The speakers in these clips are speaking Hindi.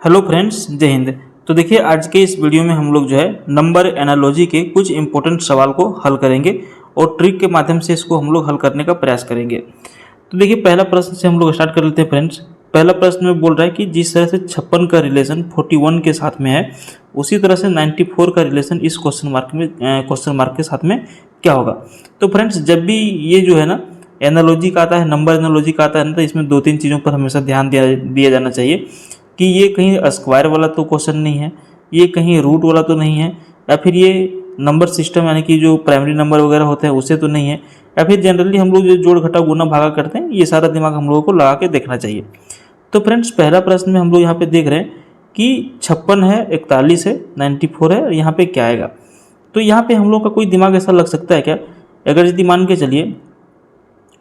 हेलो फ्रेंड्स, जय हिंद। तो देखिए, आज के इस वीडियो में हम लोग जो है नंबर एनालॉजी के कुछ इंपॉर्टेंट सवाल को हल करेंगे और ट्रिक के माध्यम से इसको हम लोग हल करने का प्रयास करेंगे। तो देखिए, पहला प्रश्न से हम लोग स्टार्ट कर लेते हैं फ्रेंड्स। पहला प्रश्न में बोल रहा है कि जिस तरह से 56 का रिलेशन 41 के साथ में है, उसी तरह से 94 का रिलेशन इस क्वेश्चन मार्क के साथ में क्या होगा। तो फ्रेंड्स, जब भी ये जो है ना एनालॉजी का आता है, नंबर एनालॉजी का आता है ना, तो इसमें दो तीन चीज़ों पर हमेशा ध्यान दिया जाना चाहिए कि ये कहीं स्क्वायर वाला तो क्वेश्चन नहीं है, ये कहीं रूट वाला तो नहीं है, या फिर ये नंबर सिस्टम यानी कि जो प्राइमरी नंबर वगैरह होते हैं उससे तो नहीं है, या फिर जनरली हम लोग जो जोड़ घटा गुना भागा करते हैं, ये सारा दिमाग हम लोगों को लगा के देखना चाहिए। तो फ्रेंड्स, पहला प्रश्न में हम लोग यहाँ पे देख रहे हैं कि 56 है, 41 है, 94 है, यहाँ पे क्या आएगा। तो यहाँ पे हम लोग का कोई दिमाग ऐसा लग सकता है क्या, अगर यदि मान के चलिए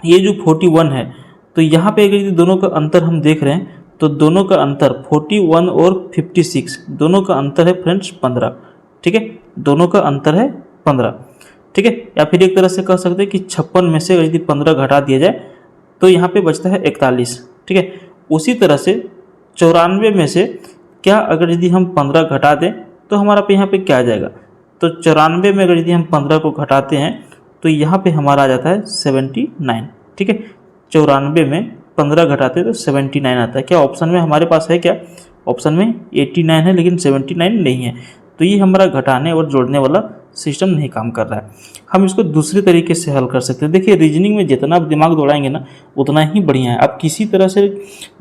ये जो 41 है, तो यहाँ पे अगर यदि दोनों का अंतर हम देख रहे हैं तो दोनों का अंतर 41 और 56 दोनों का अंतर है फ्रेंड्स 15। ठीक है, दोनों का अंतर है 15। ठीक है, या फिर एक तरह से कह सकते हैं कि 56 में से यदि 15 घटा दिया जाए तो यहाँ पे बचता है 41। ठीक है, उसी तरह से 94 में से क्या अगर यदि हम 15 घटा दें तो हमारा पे यहाँ पे क्या आ जाएगा। तो 94 में अगर यदि हम 15 को घटाते हैं तो यहाँ पे हमारा आ जाता है 79। ठीक है, 94 में 15 घटाते तो 79 आता है। क्या ऑप्शन में हमारे पास है क्या, ऑप्शन में 89 है लेकिन 79 नहीं है। तो ये हमारा घटाने और जोड़ने वाला सिस्टम नहीं काम कर रहा है। हम इसको दूसरे तरीके से हल कर सकते हैं। देखिए, रीजनिंग में जितना आप दिमाग दौड़ाएंगे ना उतना ही बढ़िया है। आप किसी तरह से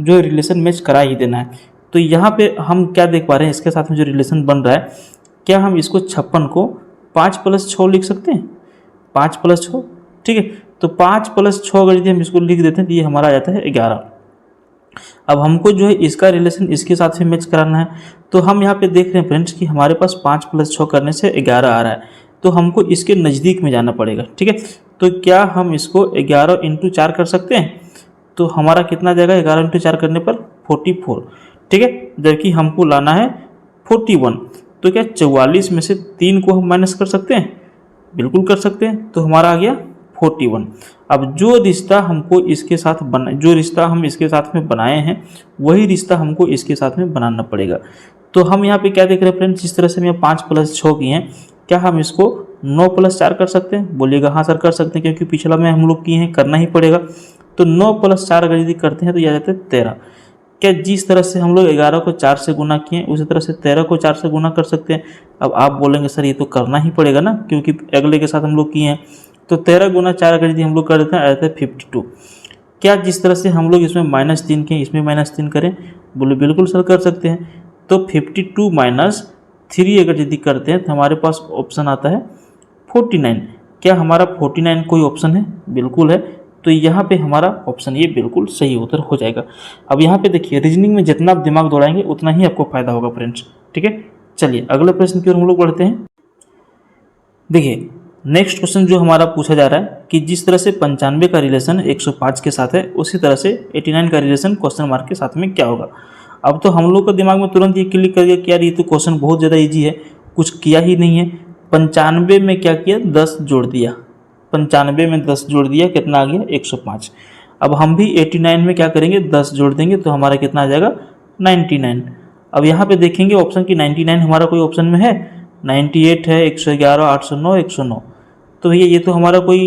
जो रिलेशन मैच करा ही देना है। तो यहाँ पे हम क्या देख पा रहे हैं, इसके साथ में जो रिलेशन बन रहा है, क्या हम इसको 56 को 5 + 6 लिख सकते हैं, 5 + 6। ठीक है, तो 5 + 6 अगर यदि हम इसको लिख देते हैं तो ये हमारा आ जाता है 11। अब हमको जो है इसका रिलेशन इसके साथ में मैच कराना है। तो हम यहाँ पे देख रहे हैं फ्रेंड्स कि हमारे पास 5 + 6 करने से 11 आ रहा है, तो हमको इसके नज़दीक में जाना पड़ेगा। ठीक है, तो क्या हम इसको 11 × 4 कर सकते हैं, तो हमारा कितना जाएगा 11 × 4 करने पर 44। ठीक है, जबकि हमको लाना है 41। तो क्या 44 में से 3 को हम माइनस कर सकते हैं, बिल्कुल कर सकते हैं। तो हमारा आ गया 41। अब जो रिश्ता हमको इसके साथ जो रिश्ता हम इसके साथ में बनाए हैं वही रिश्ता हमको इसके साथ में बनाना पड़ेगा। तो हम यहाँ पे क्या देख रहे हैं फ्रेंड्स, जिस तरह से हम 5 + 6 किए हैं, क्या हम इसको 9 + 4 कर सकते हैं। बोलिएगा हाँ सर कर सकते हैं, क्योंकि पिछला में हम लोग किए हैं, करना ही पड़ेगा। तो 9 + 4 अगर यदि करते हैं तो यह आ जाता है 13। क्या जिस तरह से हम लोग 11 को 4 से गुना किए उसी तरह से 13 को 4 से गुना कर सकते हैं। अब आप बोलेंगे सर ये तो करना ही पड़ेगा ना, क्योंकि अगले के साथ हम लोग किए हैं। तो 13 × 4 अगर यदि हम लोग कर देते हैं आ जाता है 52। क्या जिस तरह से हम लोग इसमें -3 किए इसमें -3 करें, बोले बिल्कुल सर कर सकते हैं। तो 52 - 3 अगर यदि करते हैं तो हमारे पास ऑप्शन आता है 49। क्या हमारा 49 कोई ऑप्शन है, बिल्कुल है। तो यहाँ पे हमारा ऑप्शन ये बिल्कुल सही उत्तर हो जाएगा। अब यहाँ पे देखिए, रीजनिंग में जितना आप दिमाग दौड़ाएंगे उतना ही आपको फायदा होगा फ्रेंड्स। ठीक है, चलिए अगले प्रश्न की ओर हम लोग बढ़ते हैं। देखिए, नेक्स्ट क्वेश्चन जो हमारा पूछा जा रहा है कि जिस तरह से 95 का रिलेशन 105 के साथ है, उसी तरह से 89 का रिलेशन क्वेश्चन मार्क के साथ में क्या होगा। अब तो हम लोग का दिमाग में तुरंत ये क्लिक कर गया कि यार ये तो क्वेश्चन बहुत ज़्यादा ईजी है, कुछ किया ही नहीं है। 95 में क्या किया, 10 जोड़ दिया। 95 में 10 जोड़ दिया, कितना आ गया 105। अब हम भी 89 में क्या करेंगे, 10 जोड़ देंगे तो हमारा कितना आ जाएगा 99। अब यहाँ पे देखेंगे ऑप्शन की 99 हमारा कोई ऑप्शन में है, 98 है, 111, 809, 109। तो भैया ये तो हमारा कोई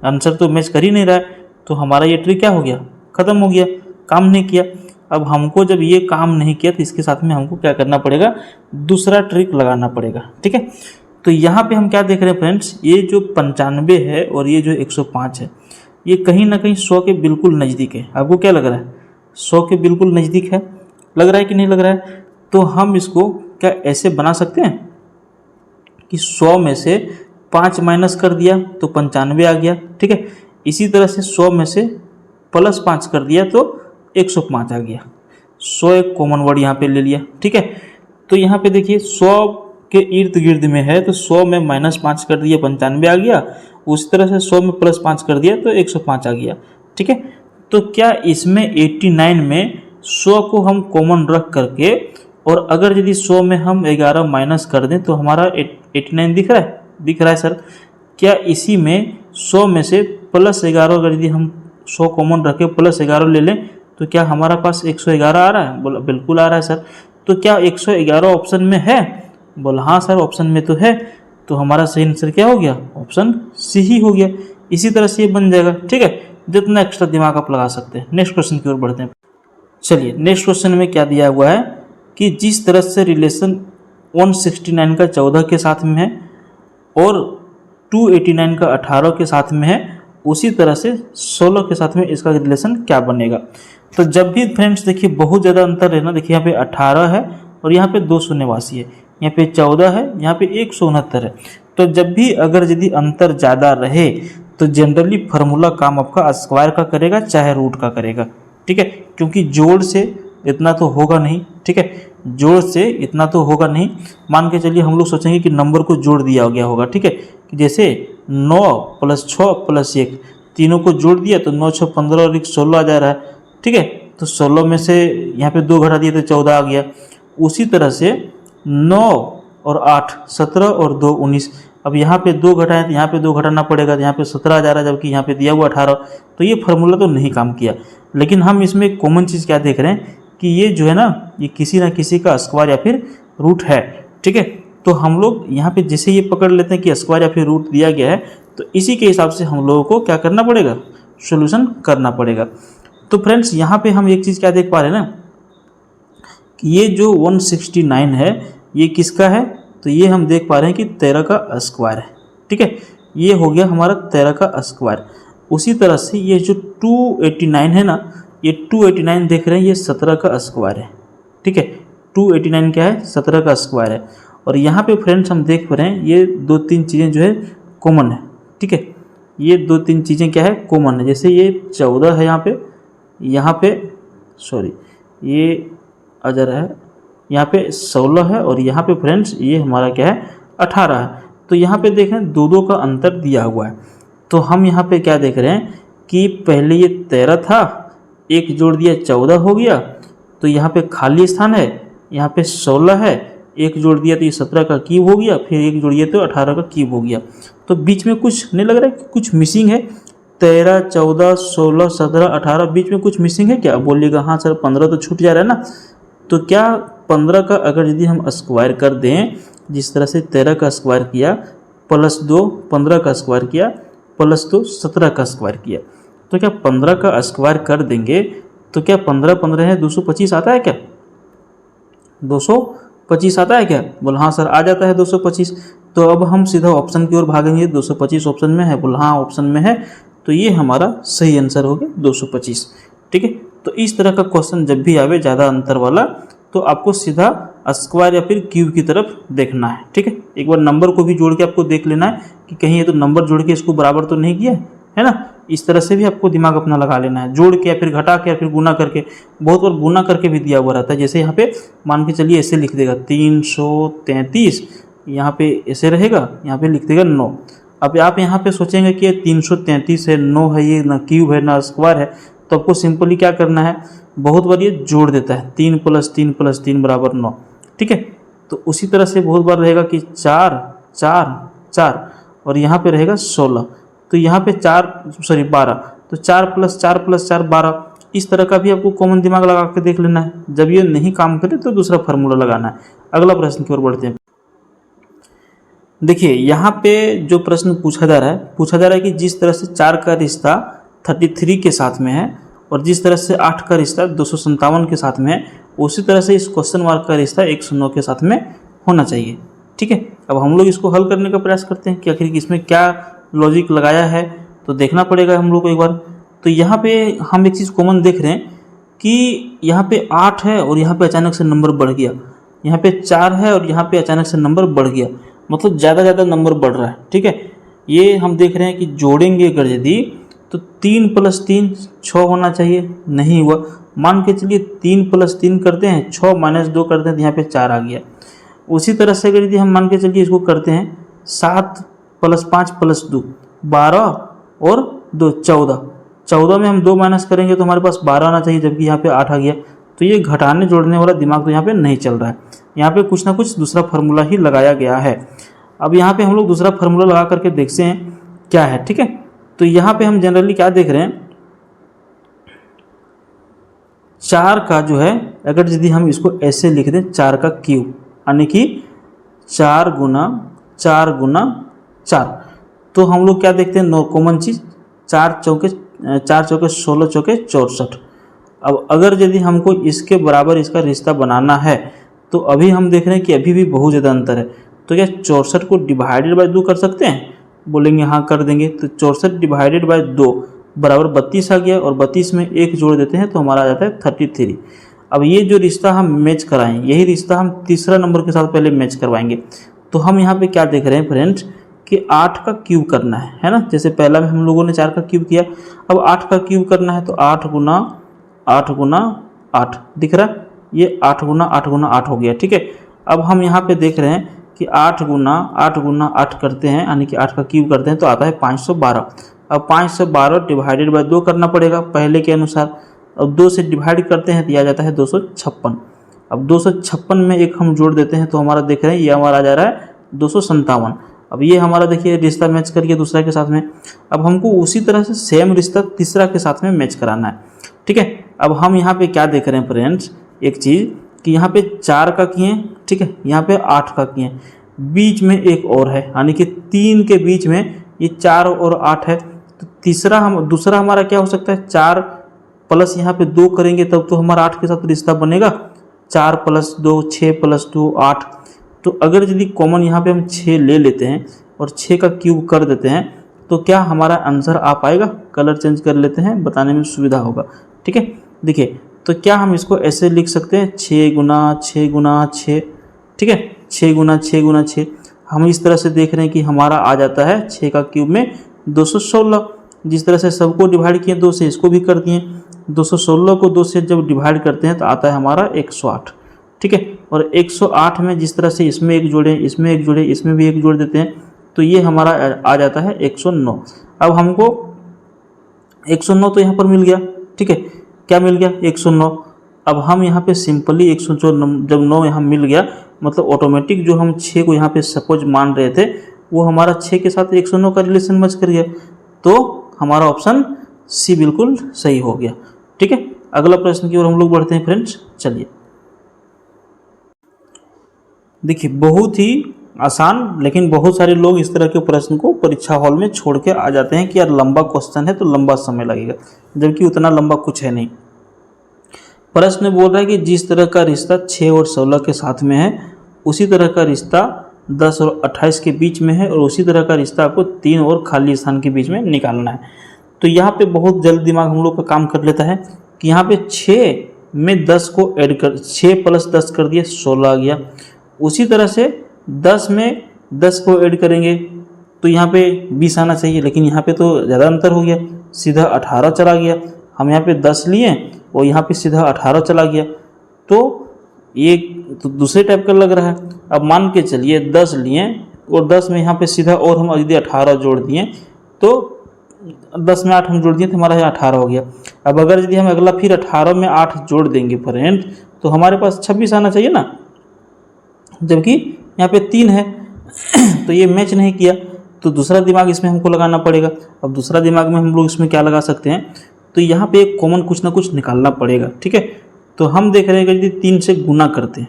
आंसर तो मैच कर ही नहीं रहा है। तो हमारा ये ट्रिक क्या हो गया, ख़त्म हो गया, काम नहीं किया। अब हमको जब ये काम नहीं किया तो इसके साथ में हमको क्या करना पड़ेगा, दूसरा ट्रिक लगाना पड़ेगा। ठीक है, तो यहाँ पे हम क्या देख रहे हैं फ्रेंड्स, ये जो 95 है और ये जो 105 है, ये कहीं ना कहीं 100 के बिल्कुल नज़दीक है। आपको क्या लग रहा है, 100 के बिल्कुल नज़दीक है, लग रहा है कि नहीं लग रहा है। तो हम इसको क्या ऐसे बना सकते हैं कि 100 में से 5 माइनस कर दिया तो 95 आ गया। ठीक है, इसी तरह से 100 में से +5 कर दिया तो 105 आ गया। 100 एक कॉमन वर्ड यहाँ पे ले लिया। ठीक है, तो यहाँ पे देखिए 100 के इर्द गिर्द में है, तो 100 में -5 कर दिया 95 आ गया। उसी तरह से 100 में +5 कर दिया तो 105 आ गया। ठीक है, तो क्या इसमें 89 में 100 को हम कॉमन रख करके, और अगर यदि 100 में हम 11 माइनस कर दें तो हमारा 89 दिख रहा है, दिख रहा है सर। क्या इसी में 100 में से +11 अगर यदि हम 100 कॉमन रखें +11 ले लें तो क्या हमारा पास 111 आ रहा है, बोला बिल्कुल आ रहा है सर। तो क्या 111 ऑप्शन में है? बोला हाँ सर ऑप्शन में तो है। तो हमारा सही आंसर क्या हो गया? ऑप्शन सी ही हो गया। इसी तरह से ये बन जाएगा। ठीक है, जितना एक्स्ट्रा दिमाग आप लगा सकते हैं। नेक्स्ट क्वेश्चन की ओर बढ़ते हैं। चलिए नेक्स्ट क्वेश्चन में क्या दिया हुआ है कि जिस तरह से रिलेशन 169 का 14 के साथ में है और 289 का 18 के साथ में है, उसी तरह से 16 के साथ में इसका रिलेशन क्या बनेगा। तो जब भी फ्रेंड्स देखिए बहुत ज़्यादा अंतर है ना, देखिए यहाँ पे 18 है और यहाँ पे 2 शून्यवासी है, यहाँ पे 14 है, यहाँ पे 169 है। तो जब भी अगर यदि अंतर ज़्यादा रहे तो जनरली फार्मूला काम आपका स्क्वायर का करेगा चाहे रूट का करेगा। ठीक है, क्योंकि जोड़ से इतना तो होगा नहीं। ठीक है, जोड़ से इतना तो होगा नहीं। मान के चलिए हम लोग सोचेंगे कि नंबर को जोड़ दिया गया होगा। ठीक है, कि जैसे 9 + 6 + 1 तीनों को जोड़ दिया तो 9 × 6 = 15 और 1 16 आ जा रहा है। ठीक है, तो 16 में से यहाँ पे 2 घटा दिए तो 14 आ गया। उसी तरह से 9 और 8 17 और 2 19। अब यहाँ पे 2 घटाएं तो यहाँ पे 2 घटाना पड़ेगा, तो यहाँ पे 17 आ जा रहा है, जबकि यहाँ पे दिया हुआ 18। तो ये फार्मूला तो नहीं काम किया। लेकिन हम इसमें एक कॉमन चीज़ क्या देख रहे हैं कि ये जो है ना, ये किसी ना किसी का स्क्वायर या फिर रूट है। ठीक है, तो हम लोग यहाँ पे जैसे ये पकड़ लेते हैं कि स्क्वायर या फिर रूट दिया गया है, तो इसी के हिसाब से हम लोगों को क्या करना पड़ेगा? सोल्यूशन करना पड़ेगा। तो फ्रेंड्स यहाँ पे हम एक चीज़ क्या देख पा रहे हैं ना कि ये जो 169 है ये किसका है? तो ये हम देख पा रहे हैं कि 13 का स्क्वायर है। ठीक है, ये हो गया हमारा 13 का स्क्वायर। उसी तरह से ये जो 289 है ना, ये 289 देख रहे हैं, ये 17 का स्क्वायर है। ठीक है, 289 क्या है? 17 का स्क्वायर है। और यहाँ पे फ्रेंड्स हम देख पा रहे हैं ये 2-3 चीज़ें जो है कॉमन है। ठीक है, ये 2-3 चीज़ें क्या है? कॉमन है। जैसे ये 14 है यहाँ पे सॉरी ये आ जा रहा है, यहाँ पे 16 है और यहाँ पे फ्रेंड्स ये हमारा क्या है? 18 है। तो यहाँ पे देखें 2-2 का अंतर दिया हुआ है। तो हम यहाँ पे क्या देख रहे हैं कि पहले ये 13 था, एक जोड़ दिया 14 हो गया, तो यहाँ पे खाली स्थान है, यहाँ पे 16 है, एक जोड़ दिया तो ये 17 का क्यूब हो गया, फिर एक जोड़िए तो 18 का क्यूब हो गया। तो बीच में कुछ नहीं लग रहा है कि कुछ मिसिंग है? 13 14 16 17 18 बीच में कुछ मिसिंग है क्या? बोलिएगा हाँ सर 15 तो छूट जा रहा है ना। तो क्या 15 का अगर यदि हम स्क्वायर कर दें, जिस तरह से 13 का स्क्वायर किया +2 15 का स्क्वायर किया +2 17 का स्क्वायर किया, तो क्या 15 का स्क्वायर कर देंगे तो क्या 15 15 है 225 आता है क्या? 225 आता है क्या? बोल हाँ सर आ जाता है 225। तो अब हम सीधा ऑप्शन की ओर भागेंगे। 225 ऑप्शन में है? बोल हाँ ऑप्शन में है। तो ये हमारा सही आंसर हो गया 225। ठीक है, तो इस तरह का क्वेश्चन जब भी आवे ज़्यादा अंतर वाला, तो आपको सीधा स्क्वायर या फिर क्यूब की तरफ देखना है। ठीक है, एक बार नंबर को भी जोड़ के आपको देख लेना है कि कहीं ये तो नंबर जोड़ के इसको बराबर तो नहीं किया है ना। इस तरह से भी आपको दिमाग अपना लगा लेना है, जोड़ के या फिर घटा के या फिर गुना करके। बहुत बार गुना करके भी दिया हुआ रहता है। जैसे यहाँ पे मान के चलिए ऐसे लिख देगा 333, यहाँ पे ऐसे रहेगा, यहाँ पे लिख देगा 9। अब आप यहाँ पे सोचेंगे कि ये 333 है, 9 है, ये ना क्यूब है ना स्क्वायर है, तो आपको सिंपली क्या करना है? बहुत बार ये जोड़ देता है, 3 + 3 + 3 = 9। ठीक है, तो उसी तरह से बहुत बार रहेगा कि 4 4 4 और यहाँ पे रहेगा 16, तो यहाँ पे 12, तो 4 + 4 + 4 12। इस तरह का भी आपको कॉमन दिमाग लगा के देख लेना है। जब ये नहीं काम करे तो दूसरा फार्मूला लगाना है। अगला प्रश्न की ओर बढ़ते हैं। देखिए यहाँ पे जो प्रश्न पूछा जा रहा है कि जिस तरह से 4 का रिश्ता 33 के साथ में है और जिस तरह से 8 का रिश्ता 257 के साथ में है, उसी तरह से इस क्वेश्चन मार्क का रिश्ता 109 के साथ में होना चाहिए। ठीक है, अब हम लोग इसको हल करने का प्रयास करते हैं कि आखिर इसमें क्या लॉजिक लगाया है, तो देखना पड़ेगा हम लोग को एक बार। तो यहाँ पे हम एक चीज़ कॉमन देख रहे हैं कि यहाँ पे 8 है और यहाँ पे अचानक से नंबर बढ़ गया, यहाँ पे 4 है और यहाँ पे अचानक से नंबर बढ़ गया, मतलब ज़्यादा नंबर बढ़ रहा है। ठीक है, ये हम देख रहे हैं कि जोड़ेंगे अगर यदि तो 3 + 3 6 होना चाहिए, नहीं हुआ। मान के चलिए 3 + 3 करते हैं, 6 - 2 करते हैं तो यहाँ पे 4 आ गया। उसी तरह से अगर यदि हम मान के चलिए इसको करते हैं 7 + 5 + 2 12 और 2 14, 14 में हम 2 माइनस करेंगे तो हमारे पास 12 आना चाहिए, जबकि यहाँ पे 8 आ गया। तो ये घटाने जोड़ने वाला दिमाग तो यहाँ पे नहीं चल रहा है, यहाँ पे कुछ ना कुछ दूसरा फार्मूला ही लगाया गया है। अब यहाँ पे हम लोग दूसरा फार्मूला लगा करके देखते हैं क्या है। ठीक है, तो यहाँ पे हम जनरली क्या देख रहे हैं, 4 का जो है, अगर यदि हम इसको ऐसे लिख दें 4 का क्यूब, यानी कि 4 गुना 4 गुना 4, तो हम लोग क्या देखते हैं, नो कॉमन चीज़, 4 चौके 16 चौके 64। अब अगर यदि हमको इसके बराबर इसका रिश्ता बनाना है तो अभी हम देख रहे हैं कि अभी भी बहुत ज़्यादा अंतर है। तो क्या 64 को डिवाइडेड बाय 2 कर सकते हैं? बोलेंगे हाँ कर देंगे। तो 64 डिवाइडेड बाय 2 बराबर 32 आ गया, और 32 में 1 जोड़ देते हैं तो हमारा आ जाता है 33। अब ये जो रिश्ता हम मैच कराएं, यही रिश्ता हम तीसरा नंबर के साथ पहले मैच करवाएंगे। तो हम यहाँ पे क्या देख रहे हैं फ्रेंड्स कि 8 का क्यूब करना है ना। जैसे पहला में हम लोगों ने 4 का क्यूब किया, अब 8 का क्यूब करना है तो 8 गुना 8 दिख रहा है, ये 8 गुना 8 हो गया। ठीक है, अब हम यहाँ पे देख रहे हैं कि 8 गुना 8 करते हैं, यानी कि 8 का क्यूब करते हैं तो आता है 512। अब 512 डिवाइडेड बाय 2 करना पड़ेगा पहले के अनुसार। अब 2 से डिवाइड करते हैं तो आ जाता है 256। अब 256 में एक हम जोड़ देते हैं तो हमारा देख रहे हैं ये हमारा आ जा रहा है 257। अब ये हमारा देखिए रिश्ता मैच करिए दूसरा के साथ में। अब हमको उसी तरह से सेम रिश्ता तीसरा के साथ में मैच कराना है। ठीक है, अब हम यहाँ पे क्या देख रहे हैं फ्रेंड्स, एक चीज़ कि यहाँ पे 4 का किए, ठीक है, यहाँ पे 8 का किए, बीच में एक और है, यानी कि 3 के बीच में ये 4 और 8 है। तो दूसरा हमारा क्या हो सकता है, 4 प्लस यहाँ पे 2 करेंगे तब तो हमारा 8 के साथ रिश्ता बनेगा। 4 + 2 6 + 2 8। तो अगर यदि कॉमन यहाँ पे हम 6 ले लेते हैं और 6 का क्यूब कर देते हैं तो क्या हमारा आंसर आ पाएगा? कलर चेंज कर लेते हैं, बताने में सुविधा होगा। ठीक है, देखिए तो क्या हम इसको ऐसे लिख सकते हैं 6 गुना 6 गुना 6। ठीक है, 6 गुना 6 गुना 6। हम इस तरह से देख रहे हैं कि हमारा आ जाता है 6 का क्यूब में 216। जिस तरह से सबको डिवाइड किए 2 से, इसको भी कर दिए। 216 को 2 से जब डिवाइड करते हैं तो आता है हमारा 108। ठीक है, और 108 में जिस तरह से इसमें एक जोड़े, इसमें एक जोड़े, इसमें भी एक जोड़ देते हैं तो ये हमारा आ जाता है 109। अब हमको 109 तो यहाँ पर मिल गया। ठीक है, क्या मिल गया? 109। अब हम यहाँ पे सिंपली 109 जब 9 यहाँ मिल गया, मतलब ऑटोमेटिक जो हम 6 को यहाँ पे सपोज मान रहे थे वो हमारा 6 के साथ 109 का रिलेशन मैच कर गया। तो हमारा ऑप्शन सी बिल्कुल सही हो गया। ठीक है, अगला प्रश्न की ओर हम लोग बढ़ते हैं फ्रेंड्स। चलिए देखिए, बहुत ही आसान, लेकिन बहुत सारे लोग इस तरह के प्रश्न को परीक्षा हॉल में छोड़ के आ जाते हैं कि यार लंबा क्वेश्चन है तो लंबा समय लगेगा, जबकि उतना लंबा कुछ है नहीं। प्रश्न बोल रहा है कि जिस तरह का रिश्ता 6 और 16 के साथ में है उसी तरह का रिश्ता 10 और 28 के बीच में है, और उसी तरह का रिश्ता आपको 3 और खाली स्थान के बीच में निकालना है। तो यहाँ पे बहुत जल्द दिमाग हम लोग का काम कर लेता है कि यहाँ पे 6 में 10 को ऐड कर, 6 + 10 कर दिया 16 आ गया। उसी तरह से 10 में 10 को ऐड करेंगे तो यहाँ पे 20 आना चाहिए, लेकिन यहाँ पे तो ज़्यादा अंतर हो गया, सीधा 18 चला गया। हम यहाँ पे 10 लिए और यहाँ पे सीधा 18 चला गया, तो ये तो दूसरे टाइप का लग रहा है। अब मान के चलिए 10 लिए और 10 में यहाँ पे सीधा और हम यदि 18 जोड़ दिए तो 10 में 8 हम जोड़ दिए तो हमारा 18 हो गया। अब अगर यदि हम अगला फिर 18 में 8 जोड़ देंगे फ्रेंड तो हमारे पास 26 आना चाहिए ना, जबकि यहाँ पे 3 है तो ये मैच नहीं किया। तो दूसरा दिमाग इसमें हमको लगाना पड़ेगा। अब दूसरा दिमाग में हम लोग इसमें क्या लगा सकते हैं, तो यहाँ पे एक कॉमन कुछ ना कुछ निकालना पड़ेगा। ठीक है, तो हम देख रहे हैं कि यदि 3 से गुना करते हैं,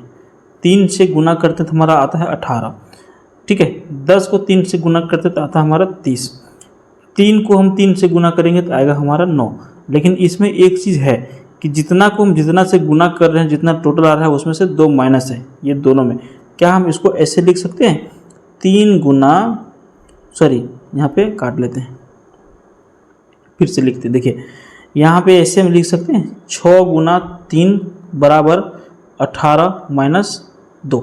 3 से गुना करते तो हमारा आता है 18। ठीक है, 10 को 3 से गुना करते तो आता है हमारा 30। 3 को हम 3 से गुना करेंगे तो आएगा हमारा 9। लेकिन इसमें एक चीज़ है कि जितना को हम जितना से गुना कर रहे हैं, जितना टोटल आ रहा है उसमें से 2 माइनस है ये दोनों में। क्या हम इसको ऐसे लिख सकते हैं 3 गुना, सॉरी यहाँ पे काट लेते हैं, फिर से लिखते हैं। देखिए यहाँ पे ऐसे हम लिख सकते हैं 6 गुना 3 बराबर 18 माइनस 2,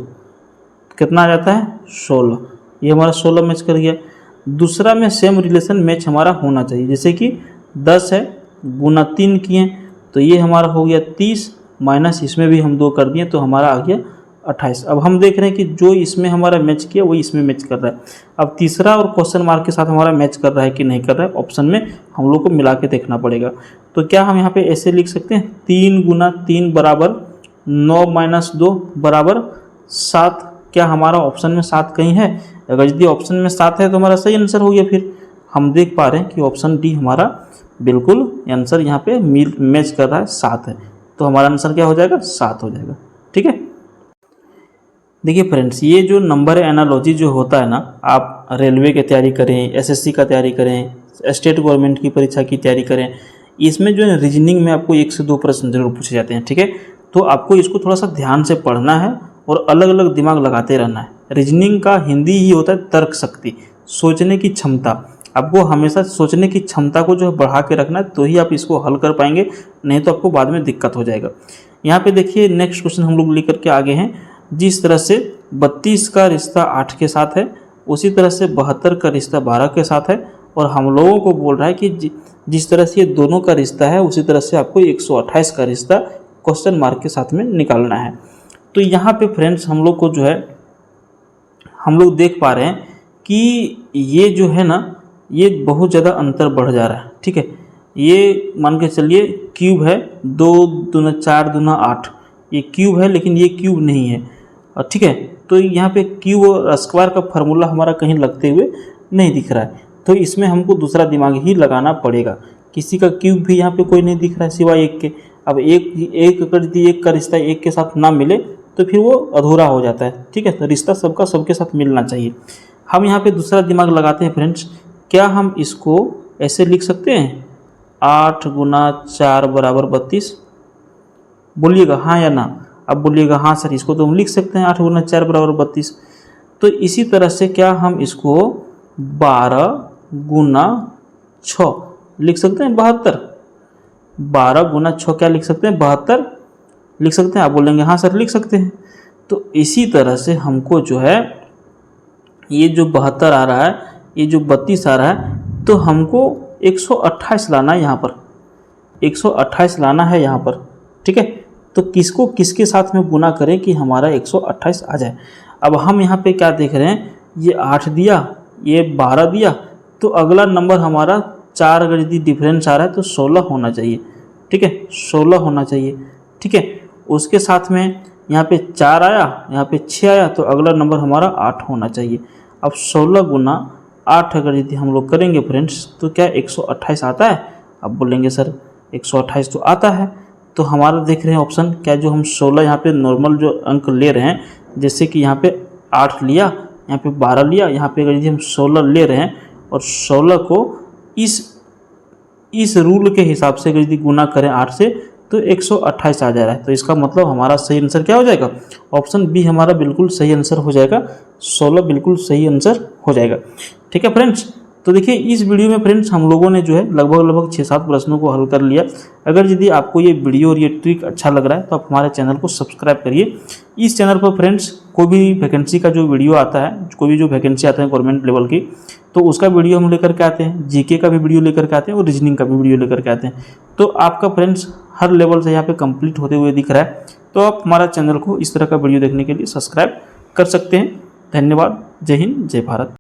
कितना आ जाता है 16। ये हमारा 16 मैच कर गया। दूसरा में सेम रिलेशन मैच हमारा होना चाहिए, जैसे कि 10 है गुना 3 किए तो ये हमारा हो गया 30 माइनस इसमें भी हम 2 कर दिए तो हमारा आ गया 28। अब हम देख रहे हैं कि जो इसमें हमारा मैच किया वही इसमें मैच कर रहा है। अब तीसरा और क्वेश्चन मार्क के साथ हमारा मैच कर रहा है कि नहीं कर रहा है, ऑप्शन में हम लोग को मिला के देखना पड़ेगा। तो क्या हम यहाँ पे ऐसे लिख सकते हैं 3 गुना 3 बराबर 9 माइनस 2 बराबर 7। क्या हमारा ऑप्शन में 7 कहीं है? अगर यदि ऑप्शन में 7 है तो हमारा सही आंसर हो गया। फिर हम देख पा रहे हैं कि ऑप्शन डी हमारा बिल्कुल आंसर यहाँ पे मैच कर रहा है, 7 है। तो हमारा आंसर क्या हो जाएगा, 7 हो जाएगा। ठीक है, देखिए फ्रेंड्स, ये जो नंबर एनालॉजी जो होता है ना, आप रेलवे की तैयारी करें, एसएससी का तैयारी करें, स्टेट गवर्नमेंट की परीक्षा की तैयारी करें, इसमें जो है रीजनिंग में आपको 1 से 2 प्रश्न जरूर पूछे जाते हैं। ठीक है, तो आपको इसको थोड़ा सा ध्यान से पढ़ना है और अलग अलग दिमाग लगाते रहना है। रीजनिंग का हिंदी ही होता है तर्क शक्ति, सोचने की क्षमता। आपको हमेशा सोचने की क्षमता को जो है बढ़ा के रखना है, तो ही आप इसको हल कर पाएंगे, नहीं तो आपको बाद में दिक्कत हो जाएगा। यहाँ पे देखिए नेक्स्ट क्वेश्चन हम लोग लेकर के आगे हैं। जिस तरह से 32 का रिश्ता 8 के साथ है, उसी तरह से 72 का रिश्ता 12 के साथ है, और हम लोगों को बोल रहा है कि जिस तरह से ये दोनों का रिश्ता है, उसी तरह से आपको 128 का रिश्ता क्वेश्चन मार्क के साथ में निकालना है। तो यहाँ पे फ्रेंड्स हम लोग को जो है, हम लोग देख पा रहे हैं कि ये जो है ना, ये बहुत ज़्यादा अंतर बढ़ जा रहा है। ठीक है, ये मान के चलिए क्यूब है, 2 दूना 4 दूना 8, ये क्यूब है लेकिन ये क्यूब नहीं है। ठीक है, तो यहाँ पे क्यूब और स्क्वायर का फार्मूला हमारा कहीं लगते हुए नहीं दिख रहा है, तो इसमें हमको दूसरा दिमाग ही लगाना पड़ेगा। किसी का क्यूब भी यहाँ पे कोई नहीं दिख रहा है सिवाय 1 के। अब एक अगर यदि 1 का रिश्ता 1 के साथ ना मिले तो फिर वो अधूरा हो जाता है। ठीक है, तो रिश्ता सबका सबके साथ मिलना चाहिए। हम यहाँ पे दूसरा दिमाग लगाते हैं फ्रेंड्स। क्या हम इसको ऐसे लिख सकते हैं, 8 गुना 4 बराबर 32? बोलिएगा हाँ या ना। अब बोलिएगा हाँ सर, इसको तो हम लिख सकते हैं 8 गुना 4 बराबर 32। तो इसी तरह से क्या हम इसको 12 गुना 6 लिख सकते हैं, 72? 12 गुना 6 क्या लिख सकते हैं, 72 लिख सकते हैं। आप बोलेंगे हाँ सर लिख सकते हैं। तो इसी तरह से हमको जो है ये जो 72 आ रहा है, ये जो 32 आ रहा है, तो हमको 128 लाना है यहाँ पर, 128 लाना है यहाँ पर। ठीक है, तो किसको किसके साथ में गुना करें कि हमारा 128 आ जाए। अब हम यहाँ पे क्या देख रहे हैं, ये 8 दिया, ये 12 दिया, तो अगला नंबर हमारा 4 अगर यदि डिफरेंस आ रहा है तो 16 होना चाहिए। ठीक है, 16 होना चाहिए। ठीक है, उसके साथ में यहाँ पे 4 आया, यहाँ पे 6 आया, तो अगला नंबर हमारा 8 होना चाहिए। अब 16 गुना 8 अगर यदि हम लोग करेंगे फ्रेंड्स, तो क्या 128 आता है? अब बोलेंगे सर 128 तो आता है। तो हमारा देख रहे हैं ऑप्शन क्या, जो हम 16 यहाँ पे नॉर्मल जो अंक ले रहे हैं, जैसे कि यहाँ पे 8 लिया, यहाँ पे 12 लिया, यहाँ पे अगर यदि हम 16 ले रहे हैं और 16 को इस रूल के हिसाब से अगर यदि गुना करें 8 से, तो 128 आ जा रहा है। तो इसका मतलब हमारा सही आंसर क्या हो जाएगा, ऑप्शन बी हमारा बिल्कुल सही आंसर हो जाएगा, 16 बिल्कुल सही आंसर हो जाएगा। ठीक है फ्रेंड्स, तो देखिए इस वीडियो में फ्रेंड्स हम लोगों ने जो है लगभग 6-7 प्रश्नों को हल कर लिया। अगर यदि आपको ये वीडियो और ये ट्रिक अच्छा लग रहा है तो आप हमारे चैनल को सब्सक्राइब करिए। इस चैनल पर फ्रेंड्स कोई भी वैकेंसी का जो वीडियो आता है, कोई भी जो वैकेंसी आता है गवर्नमेंट लेवल की, तो उसका वीडियो हम लेकर के आते हैं, जीके का भी वीडियो लेकर के आते हैं और रीजनिंग का भी वीडियो लेकर के आते हैं। तो आपका फ्रेंड्स हर लेवल से यहाँ पे कंप्लीट होते हुए दिख रहा है, तो आप हमारा चैनल को इस तरह का वीडियो देखने के लिए सब्सक्राइब कर सकते हैं। धन्यवाद। जय हिंद, जय भारत।